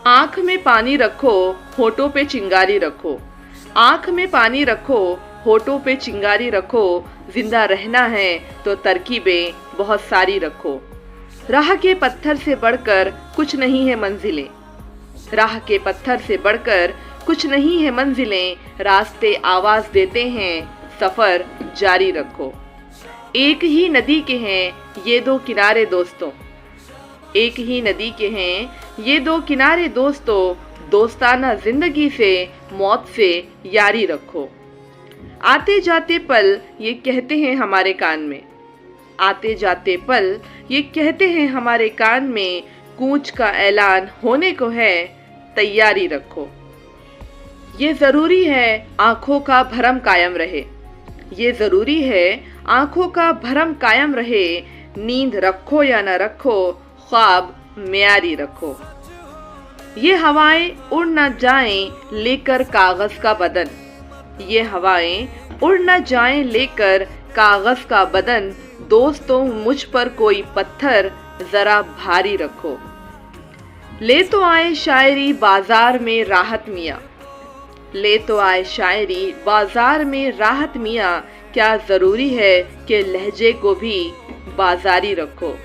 आँख में पानी रखो, होठों पे चिंगारी रखो। आँख में पानी रखो, होठों पे चिंगारी रखो। जिंदा रहना है तो तरकीबें बहुत सारी रखो। राह के पत्थर से बढ़कर कुछ नहीं है मंजिलें। राह के पत्थर से बढ़कर कुछ नहीं है मंजिलें। रास्ते आवाज देते हैं, सफर जारी रखो। एक ही नदी के हैं ये दो किनारे दोस्तों। एक ही नदी के हैं ये दो किनारे दोस्तों। दोस्ताना जिंदगी से, मौत से यारी रखो। आते जाते पल ये कहते हैं हमारे कान में। आते जाते पल ये कहते हैं हमारे कान में। कूच का ऐलान होने को है, तैयारी रखो। ये जरूरी है आंखों का भरम कायम रहे। ये जरूरी है आंखों का भरम कायम रहे। नींद रखो या न रखो, ख्वाब म्यारी रखो। ये हवाएं उड़ न जाएं लेकर कागज का बदन। ये हवाएं उड़ न जाएं लेकर कागज का बदन। दोस्तों मुझ पर कोई पत्थर जरा भारी रखो। ले तो आए शायरी बाजार में राहत मियाँ। ले तो आए शायरी बाजार में राहत मियाँ। क्या जरूरी है कि लहजे को भी बाजारी रखो।